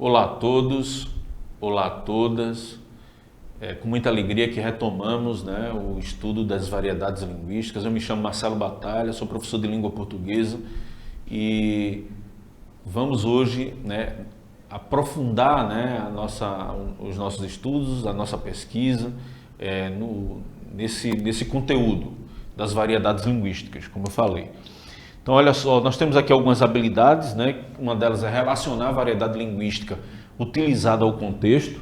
Olá a todos, olá a todas. É com muita alegria que retomamos, o estudo das variedades linguísticas. Eu me chamo Marcelo Batalha, sou professor de língua portuguesa e vamos hoje aprofundar os nossos estudos, a nossa pesquisa nesse conteúdo das variedades linguísticas, como eu falei. Então, olha só, nós temos aqui algumas habilidades, Uma delas é relacionar a variedade linguística utilizada ao contexto,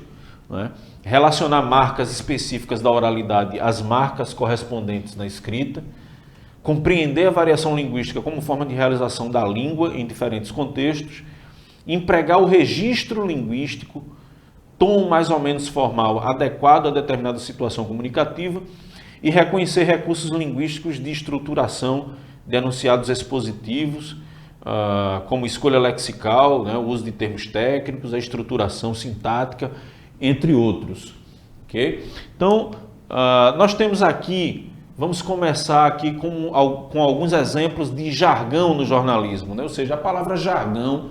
relacionar marcas específicas da oralidade às marcas correspondentes na escrita, compreender a variação linguística como forma de realização da língua em diferentes contextos, empregar o registro linguístico, tom mais ou menos formal adequado a determinada situação comunicativa e reconhecer recursos linguísticos de estruturação de enunciados expositivos, como escolha lexical, o uso de termos técnicos, a estruturação sintática, entre outros. Okay? Então, nós temos aqui, vamos começar aqui com alguns exemplos de jargão no jornalismo, Ou seja, a palavra jargão,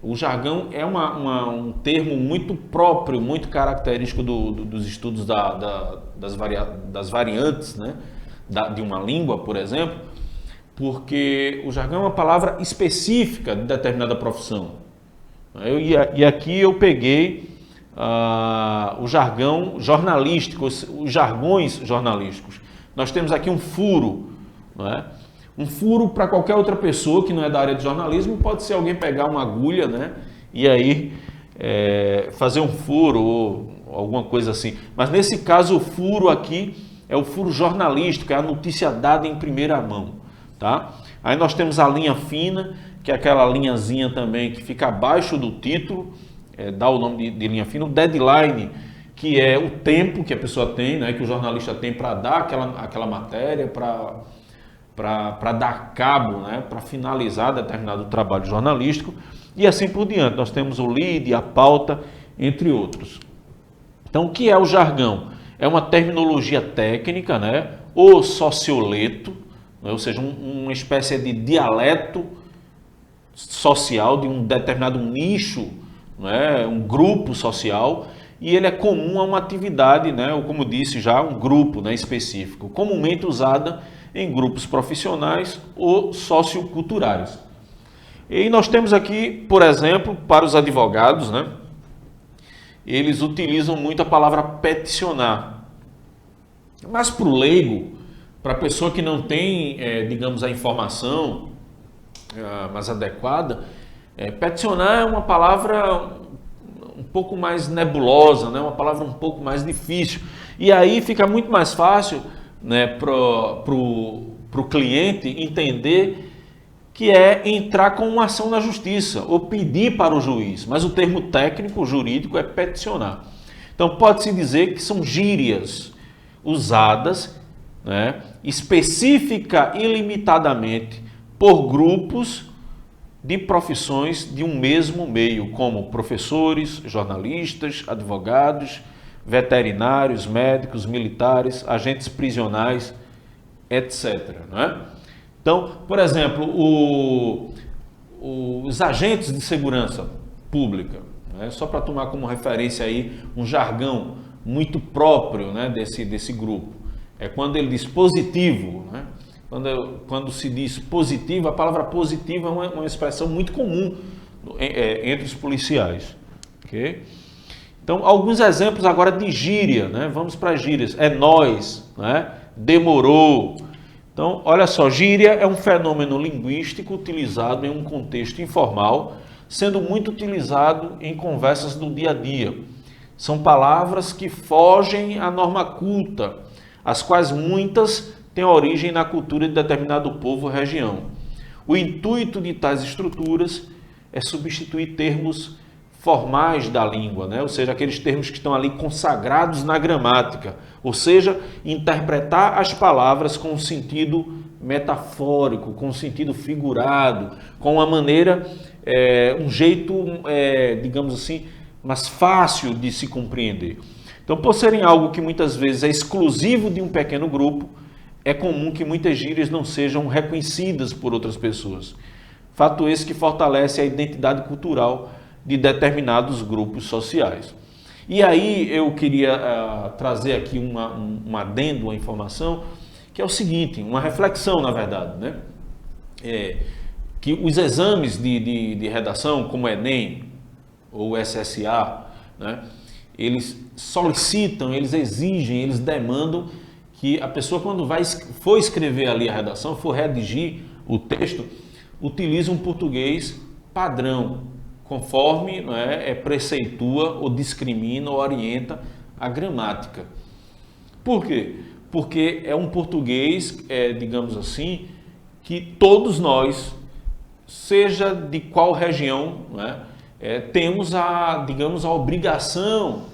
O jargão é um termo muito próprio, muito característico dos estudos das variantes, de uma língua, por exemplo, porque o jargão é uma palavra específica de determinada profissão. E aqui eu peguei o jargão jornalístico, os jargões jornalísticos. Nós temos aqui um furo, Um furo para qualquer outra pessoa que não é da área de jornalismo pode ser alguém pegar uma agulha, E aí fazer um furo ou alguma coisa assim. Mas nesse caso o furo aqui é o furo jornalístico, é a notícia dada em primeira mão, tá? Aí nós temos a linha fina, que é aquela linhazinha também que fica abaixo do título, dá o nome de linha fina. O deadline, que é o tempo que a pessoa tem, que o jornalista tem para dar aquela matéria, para dar cabo, para finalizar determinado trabalho jornalístico e assim por diante. Nós temos o lead, a pauta, entre outros. Então, o que é o jargão? É uma terminologia técnica, ou socioleto, ou seja, uma espécie de dialeto social de um determinado nicho, um grupo social, e ele é comum a uma atividade, ou como disse já, um grupo específico, comumente usada em grupos profissionais ou socioculturais. E nós temos aqui, por exemplo, para os advogados, eles utilizam muito a palavra peticionar. Mas para o leigo, para a pessoa que não tem, digamos, a informação mais adequada, peticionar é uma palavra um pouco mais nebulosa, uma palavra um pouco mais difícil. E aí fica muito mais fácil para o cliente entender que é entrar com uma ação na justiça ou pedir para o juiz, mas o termo técnico jurídico é peticionar. Então pode-se dizer que são gírias usadas específica e limitadamente por grupos de profissões de um mesmo meio, como professores, jornalistas, advogados, veterinários, médicos, militares, agentes prisionais, etc. Então, por exemplo, os agentes de segurança pública, só para tomar como referência aí um jargão muito próprio desse grupo, é quando ele diz positivo, Quando se diz positivo, a palavra positivo é uma expressão muito comum entre os policiais. Okay? Então, alguns exemplos agora de gíria, Vamos para gírias. É nóis, demorou. Então, olha só, gíria é um fenômeno linguístico utilizado em um contexto informal, sendo muito utilizado em conversas do dia a dia. São palavras que fogem à norma culta, as quais muitas têm origem na cultura de determinado povo ou região. O intuito de tais estruturas é substituir termos formais da língua, ou seja, aqueles termos que estão ali consagrados na gramática, ou seja, interpretar as palavras com um sentido metafórico, com um sentido figurado, com uma maneira, um jeito, digamos assim, mais fácil de se compreender. Então, por serem algo que muitas vezes é exclusivo de um pequeno grupo, é comum que muitas gírias não sejam reconhecidas por outras pessoas. Fato esse que fortalece a identidade cultural de determinados grupos sociais. E aí eu queria trazer aqui um adendo, uma informação, que é o seguinte, uma reflexão, na verdade, né? Que os exames de redação, como o Enem ou o SSA, né, eles solicitam, eles exigem, eles demandam que a pessoa, quando for escrever ali a redação, for redigir o texto, utilize um português padrão, conforme, né, preceitua ou discrimina ou orienta a gramática. Por quê? Porque é um português, digamos assim, que todos nós, seja de qual região, né, temos digamos, a obrigação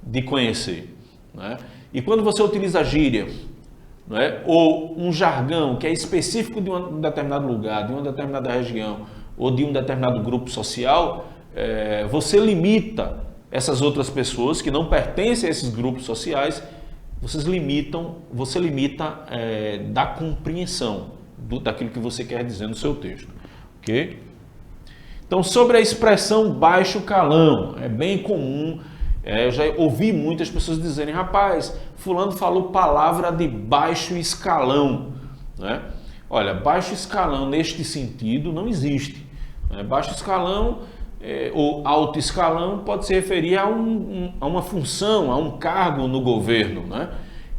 de conhecer, né? E quando você utiliza gíria, né, ou um jargão que é específico de um determinado lugar, de uma determinada região ou de um determinado grupo social, você limita essas outras pessoas que não pertencem a esses grupos sociais, você limita da compreensão daquilo que você quer dizer no seu texto, ok? Então, sobre a expressão baixo calão, é bem comum, eu já ouvi muitas pessoas dizerem, rapaz, fulano falou palavra de baixo escalão, né? Olha, baixo escalão neste sentido não existe. Baixo escalão ou alto escalão pode se referir a uma função, a um cargo no governo, né?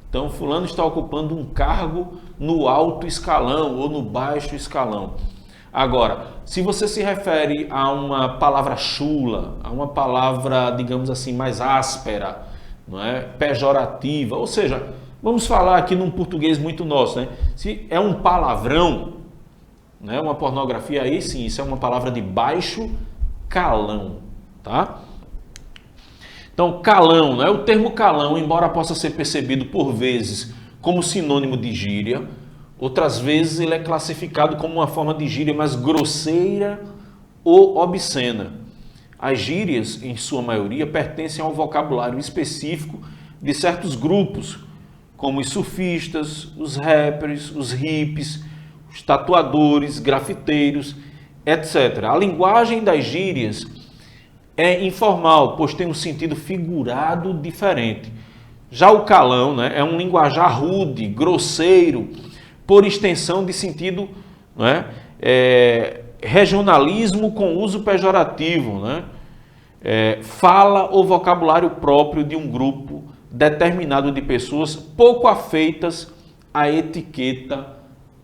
Então, fulano está ocupando um cargo no alto escalão ou no baixo escalão. Agora, se você se refere a uma palavra chula, a uma palavra, digamos assim, mais áspera, não é? Pejorativa, ou seja, vamos falar aqui num português muito nosso, né? Se é um palavrão, né? Uma pornografia, aí sim, isso é uma palavra de baixo calão, tá? Então, calão, né? O termo calão, embora possa ser percebido por vezes como sinônimo de gíria, outras vezes ele é classificado como uma forma de gíria mais grosseira ou obscena. As gírias, em sua maioria, pertencem ao vocabulário específico de certos grupos, como os surfistas, os rappers, os hippies, os tatuadores, grafiteiros, etc. A linguagem das gírias é informal, pois tem um sentido figurado diferente. Já o calão, né, é um linguajar rude, grosseiro, por extensão de sentido, né, regionalismo com uso pejorativo, né, fala ou vocabulário próprio de um grupo determinado de pessoas pouco afeitas à etiqueta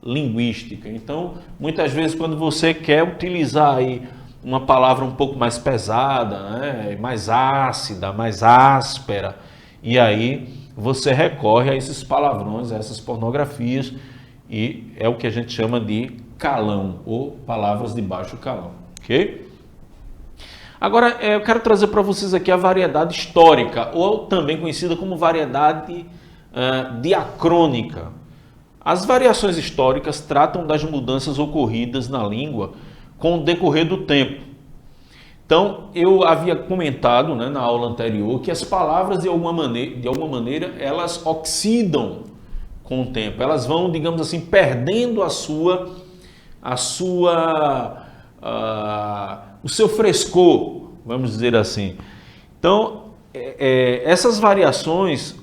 linguística. Então, muitas vezes, quando você quer utilizar aí uma palavra um pouco mais pesada, né, mais ácida, mais áspera, e aí você recorre a esses palavrões, a essas pornografias, e é o que a gente chama de calão, ou palavras de baixo calão, ok? Agora, eu quero trazer para vocês aqui a variedade histórica, ou também conhecida como variedade diacrônica. As variações históricas tratam das mudanças ocorridas na língua com o decorrer do tempo. Então, eu havia comentado, né, na aula anterior que as palavras, de alguma maneira, elas oxidam com o tempo. Elas vão, digamos assim, perdendo o seu frescor, vamos dizer assim. Então, essas variações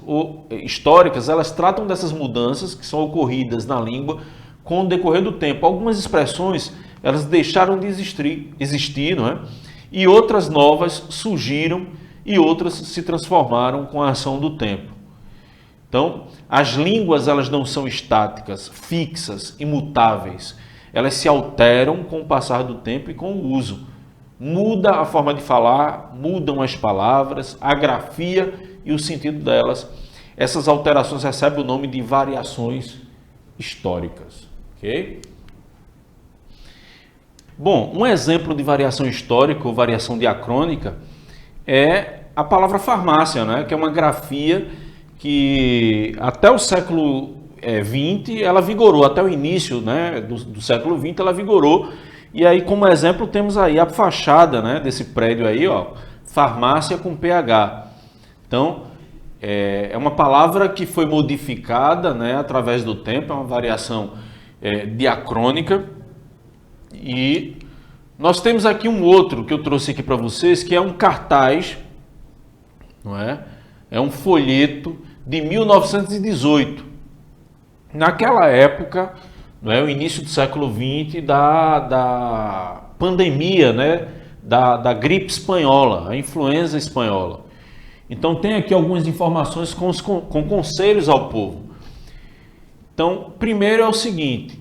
históricas, elas tratam dessas mudanças que são ocorridas na língua com o decorrer do tempo. Algumas expressões, elas deixaram de existir, não é? E outras novas surgiram e outras se transformaram com a ação do tempo. Então, as línguas, elas não são estáticas, fixas, imutáveis. Elas se alteram com o passar do tempo e com o uso. Muda a forma de falar, mudam as palavras, a grafia e o sentido delas. Essas alterações recebem o nome de variações históricas, ok? Bom, um exemplo de variação histórica ou variação diacrônica é a palavra farmácia, né? Que é uma grafia que até o século XX ela vigorou, até o início, né, do século XX ela vigorou. E aí, como exemplo, temos aí a fachada, né, desse prédio aí, ó, farmácia com PH. Então, é uma palavra que foi modificada, né, através do tempo, é uma variação diacrônica e Nós temos aqui um outro que eu trouxe aqui para vocês, que é um cartaz, não é? É um folheto de 1918. Naquela época, não é, o início do século XX, da pandemia, né, da gripe espanhola, a influenza espanhola. Então tem aqui algumas informações com conselhos ao povo. Então, primeiro é o seguinte,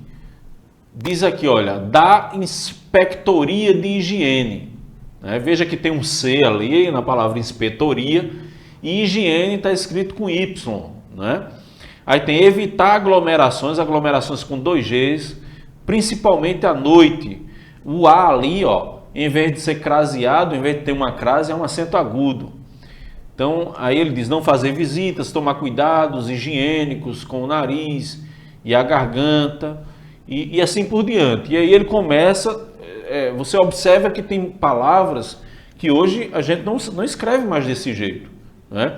diz aqui, olha, da inspectoria de higiene. Né? Veja que tem um C ali na palavra inspetoria e higiene está escrito com Y, né? Aí tem evitar aglomerações com 2 Gs, principalmente à noite. O A ali, ó, em vez de ser craseado, em vez de ter uma crase, é um acento agudo. Então, aí ele diz não fazer visitas, tomar cuidados higiênicos com o nariz e a garganta e assim por diante. E aí ele começa, você observa que tem palavras que hoje a gente não escreve mais desse jeito, né?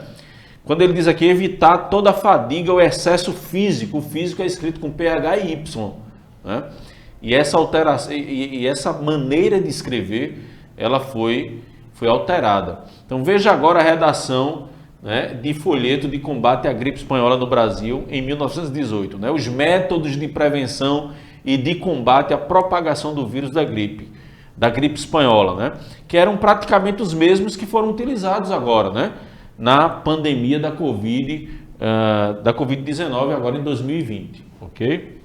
Quando ele diz aqui evitar toda a fadiga ou excesso físico, o físico é escrito com PH e Y, né? E essa alteração e essa maneira de escrever, ela foi alterada. Então veja agora a redação, né, de folheto de combate à gripe espanhola no Brasil em 1918, né? Os métodos de prevenção e de combate à propagação do vírus da gripe espanhola, né? Que eram praticamente os mesmos que foram utilizados agora, né? Na pandemia da Covid-19 agora em 2020, ok?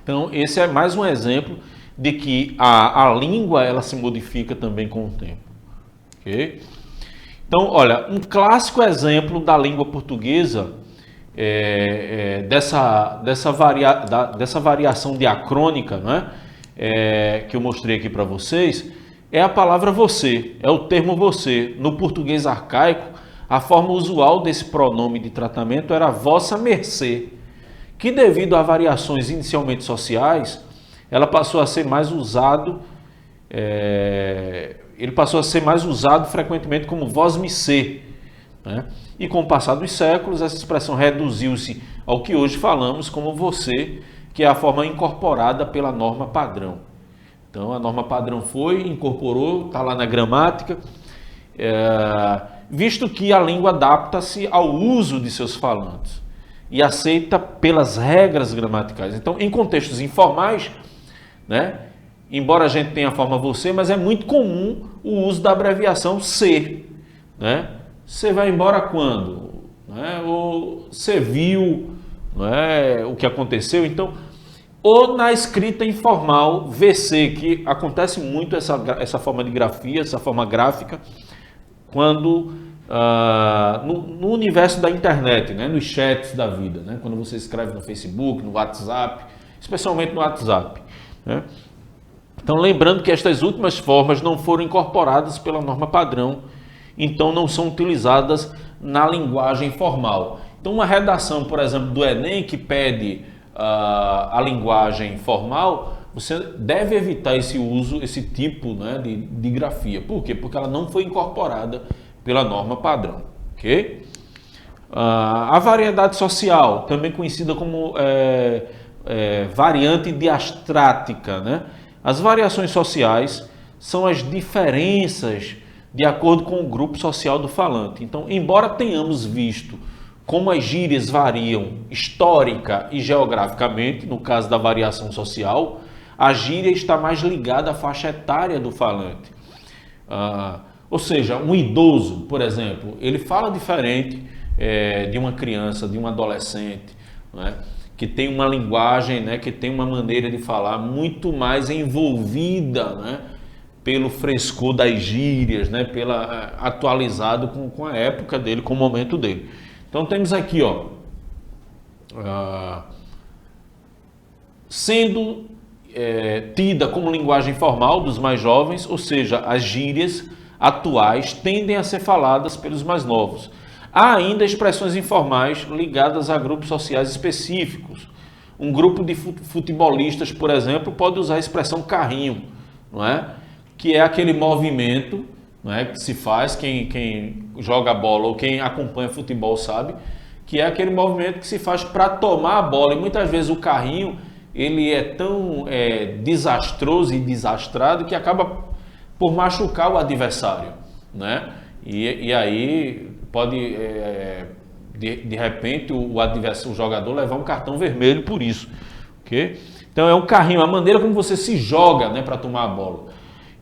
Então esse é mais um exemplo de que a língua ela se modifica também com o tempo, ok? Então, olha, um clássico exemplo da língua portuguesa dessa variação diacrônica, né? Que eu mostrei aqui para vocês, é a palavra você, é o termo você. No português arcaico, a forma usual desse pronome de tratamento era vossa mercê, que devido a variações inicialmente sociais, ela passou a ser mais usado, ele passou a ser mais usado frequentemente como vós-me-sê, né? E com o passar dos séculos, essa expressão reduziu-se ao que hoje falamos como você, que é a forma incorporada pela norma padrão. Então a norma padrão incorporou, está lá na gramática, visto que a língua adapta-se ao uso de seus falantes e aceita pelas regras gramaticais. Então, em contextos informais, né, embora a gente tenha a forma você, mas é muito comum o uso da abreviação se, né? Você vai embora quando? Né? Ou você viu, né, o que aconteceu? Então, ou na escrita informal, VC, que acontece muito essa forma de grafia, essa forma gráfica, quando no universo da internet, né, nos chats da vida, né, quando você escreve no Facebook, no WhatsApp, especialmente no WhatsApp, né? Então, lembrando que estas últimas formas não foram incorporadas pela norma padrão, então não são utilizadas na linguagem formal. Então, uma redação, por exemplo, do Enem, que pede a linguagem formal, você deve evitar esse uso, esse tipo, né, de grafia. Por quê? Porque ela não foi incorporada pela norma padrão, ok? A variedade social, também conhecida como variante diastrática, né? As variações sociais são as diferenças de acordo com o grupo social do falante. Então, embora tenhamos visto como as gírias variam histórica e geograficamente, no caso da variação social, a gíria está mais ligada à faixa etária do falante. Ou seja, um idoso, por exemplo, ele fala diferente de uma criança, de um adolescente, né, que tem uma linguagem, né, que tem uma maneira de falar muito mais envolvida, né, pelo frescor das gírias, né, atualizado com a época dele, com o momento dele. Então temos aqui, ó, sendo tida como linguagem formal dos mais jovens, ou seja, as gírias atuais tendem a ser faladas pelos mais novos. Há ainda expressões informais ligadas a grupos sociais específicos. Um grupo de futebolistas, por exemplo, pode usar a expressão carrinho, não é? Que é aquele movimento, não é, que se faz, quem joga bola ou quem acompanha futebol sabe, que é aquele movimento que se faz para tomar a bola. E muitas vezes o carrinho ele é tão desastroso e desastrado que acaba por machucar o adversário, né? E aí pode, de repente, o jogador levar um cartão vermelho por isso, ok? Então é um carrinho, a maneira como você se joga, né, para tomar a bola.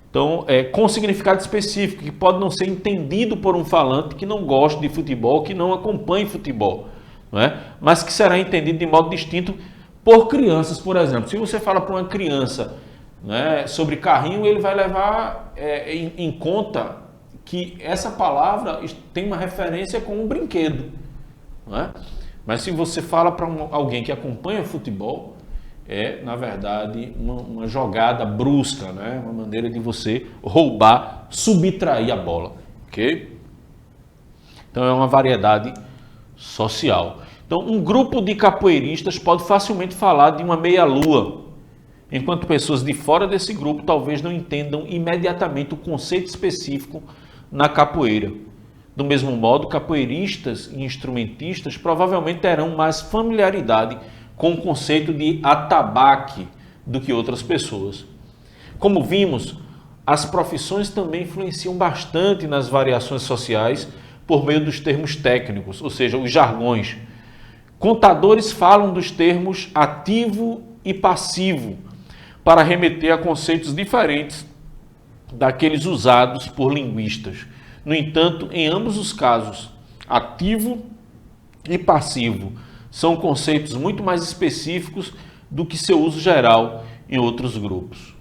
Então, com significado específico, que pode não ser entendido por um falante que não gosta de futebol, que não acompanha futebol, não é? Mas que será entendido de modo distinto por crianças, por exemplo. Se você fala para uma criança, né, sobre carrinho, ele vai levar em conta que essa palavra tem uma referência com um brinquedo, não é? Mas se você fala para alguém que acompanha futebol, na verdade, uma jogada brusca, né? Uma maneira de você roubar, subtrair a bola, ok? Então é uma variedade social. Então um grupo de capoeiristas pode facilmente falar de uma meia-lua, enquanto pessoas de fora desse grupo talvez não entendam imediatamente o conceito específico na capoeira. Do mesmo modo, capoeiristas e instrumentistas provavelmente terão mais familiaridade com o conceito de atabaque do que outras pessoas. Como vimos, as profissões também influenciam bastante nas variações sociais por meio dos termos técnicos, ou seja, os jargões. Contadores falam dos termos ativo e passivo para remeter a conceitos diferentes daqueles usados por linguistas. No entanto, em ambos os casos, ativo e passivo são conceitos muito mais específicos do que seu uso geral em outros grupos.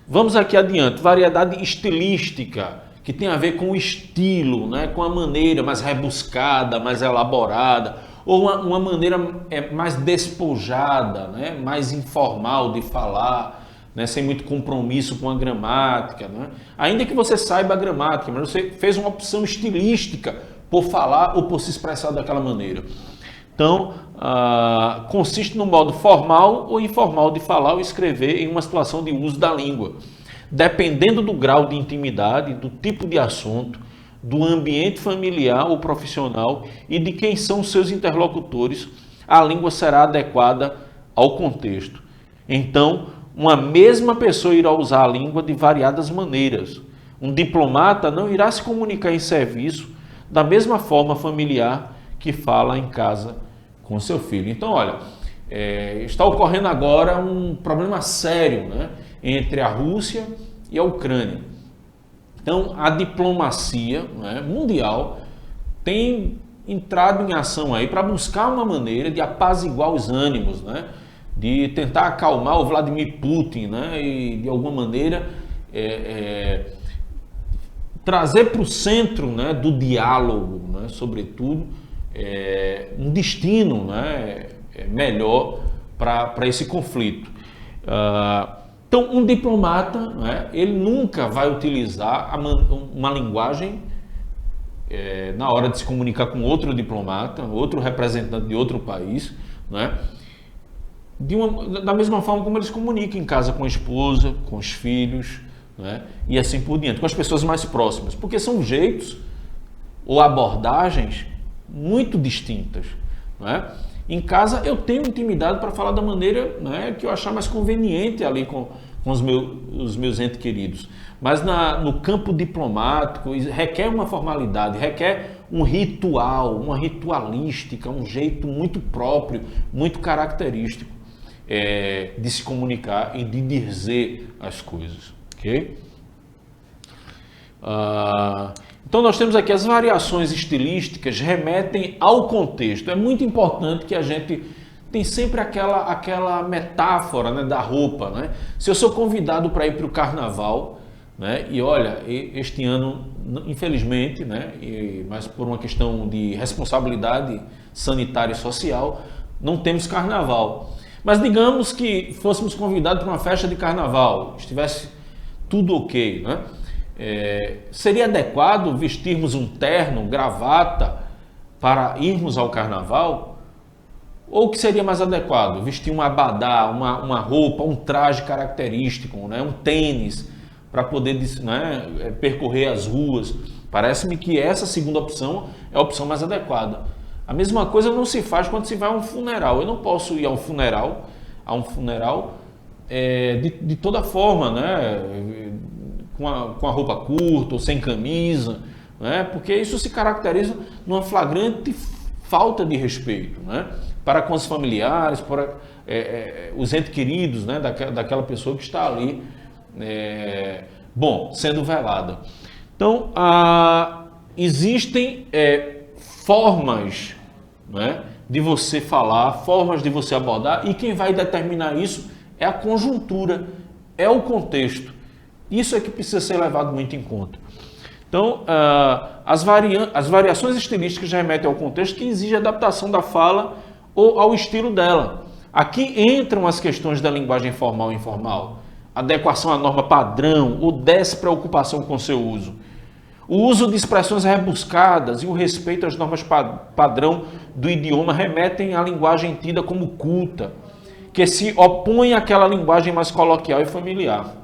Vamos aqui adiante. Variedade estilística, que tem a ver com o estilo, né? Com a maneira mais rebuscada, mais elaborada, ou uma maneira mais despojada, né? Mais informal de falar, né? Sem muito compromisso com a gramática, né? Ainda que você saiba a gramática, mas você fez uma opção estilística por falar ou por se expressar daquela maneira. Então, consiste no modo formal ou informal de falar ou escrever em uma situação de uso da língua. Dependendo do grau de intimidade, do tipo de assunto, do ambiente familiar ou profissional e de quem são os seus interlocutores, a língua será adequada ao contexto. Então, uma mesma pessoa irá usar a língua de variadas maneiras. Um diplomata não irá se comunicar em serviço da mesma forma familiar que fala em casa com seu filho. Então, olha, está ocorrendo agora um problema sério, né, entre a Rússia e a Ucrânia. Então, a diplomacia, né, mundial tem entrado em ação aí para buscar uma maneira de apaziguar os ânimos, né, de tentar acalmar o Vladimir Putin, né, e de alguma maneira trazer para o centro, né, do diálogo, né, sobretudo, um destino, né, melhor para esse conflito. Então, um diplomata, né, ele nunca vai utilizar uma linguagem na hora de se comunicar com outro diplomata, outro representante de outro país, né, da mesma forma como eles comunicam em casa com a esposa, com os filhos, né, e assim por diante, com as pessoas mais próximas, porque são jeitos ou abordagens muito distintas, né? Em casa eu tenho intimidade para falar da maneira, né, que eu achar mais conveniente ali com os meus entes queridos, mas no campo diplomático requer uma formalidade, requer um ritual, uma ritualística, um jeito muito próprio, muito característico de se comunicar e de dizer as coisas. Okay? Então nós temos aqui as variações estilísticas remetem ao contexto. É muito importante que a gente tem sempre aquela metáfora, né, da roupa, né? Se eu sou convidado para ir para o carnaval, né, e olha, este ano, infelizmente, né, mas por uma questão de responsabilidade sanitária e social, não temos carnaval. Mas digamos que fôssemos convidados para uma festa de carnaval, estivesse tudo ok, né? Seria adequado vestirmos um terno, gravata, para irmos ao carnaval? Ou o que seria mais adequado? Vestir um abadá, uma roupa, um traje característico, né? Um tênis, para poder, né, percorrer as ruas. Parece-me que essa segunda opção é a opção mais adequada. A mesma coisa não se faz quando se vai a um funeral. Eu não posso ir a um funeral de toda forma, né? Com a roupa curta ou sem camisa, né? Porque isso se caracteriza numa flagrante falta de respeito, né? Para com os familiares, para os entes queridos, né? Daquela pessoa que está ali, sendo velada. Então, existem formas, né, de você falar, formas de você abordar, e quem vai determinar isso é a conjuntura, é o contexto. Isso é que precisa ser levado muito em conta. Então, as variações estilísticas remetem ao contexto que exige adaptação da fala ou ao estilo dela. Aqui entram as questões da linguagem formal e informal, adequação à norma padrão ou despreocupação com seu uso. O uso de expressões rebuscadas e o respeito às normas padrão do idioma remetem à linguagem tida como culta, que se opõe àquela linguagem mais coloquial e familiar.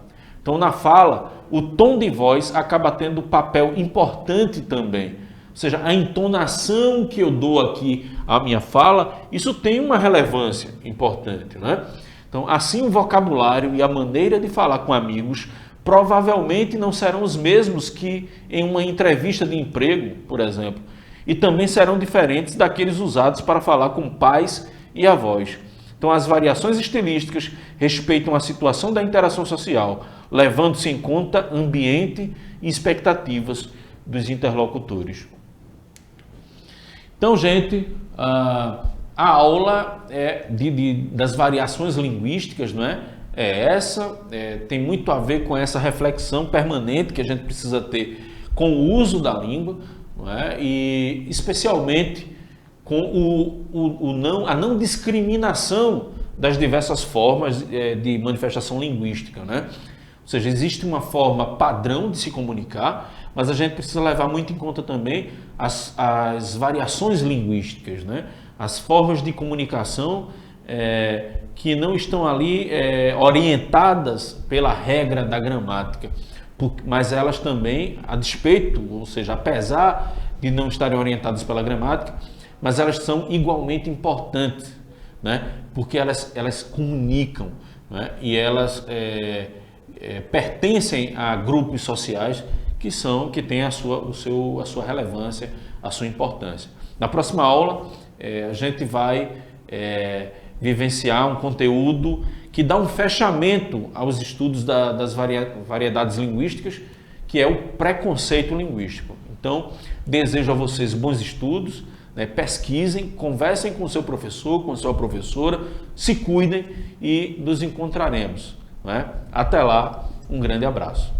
Então, na fala, o tom de voz acaba tendo papel importante também. Ou seja, a entonação que eu dou aqui à minha fala, isso tem uma relevância importante, né? Então, assim, o vocabulário e a maneira de falar com amigos provavelmente não serão os mesmos que em uma entrevista de emprego, por exemplo, e também serão diferentes daqueles usados para falar com pais e avós. Então, as variações estilísticas respeitam a situação da interação social, levando-se em conta ambiente e expectativas dos interlocutores. Então, gente, a aula das variações linguísticas, não é? Tem muito a ver com essa reflexão permanente que a gente precisa ter com o uso da língua, não é? E especialmente com a não discriminação das diversas formas de manifestação linguística, né? Ou seja, existe uma forma padrão de se comunicar, mas a gente precisa levar muito em conta também as variações linguísticas, né? As formas de comunicação que não estão ali orientadas pela regra da gramática, mas elas também, a despeito, ou seja, apesar de não estarem orientadas pela gramática, mas elas são igualmente importantes, né? Porque elas comunicam, né? E elas pertencem a grupos sociais que têm a sua relevância, a sua importância. Na próxima aula, a gente vai vivenciar um conteúdo que dá um fechamento aos estudos das variedades linguísticas, que é o preconceito linguístico. Então, desejo a vocês bons estudos, né? Pesquisem, conversem com o seu professor, com a sua professora, se cuidem e nos encontraremos, né? Até lá, um grande abraço.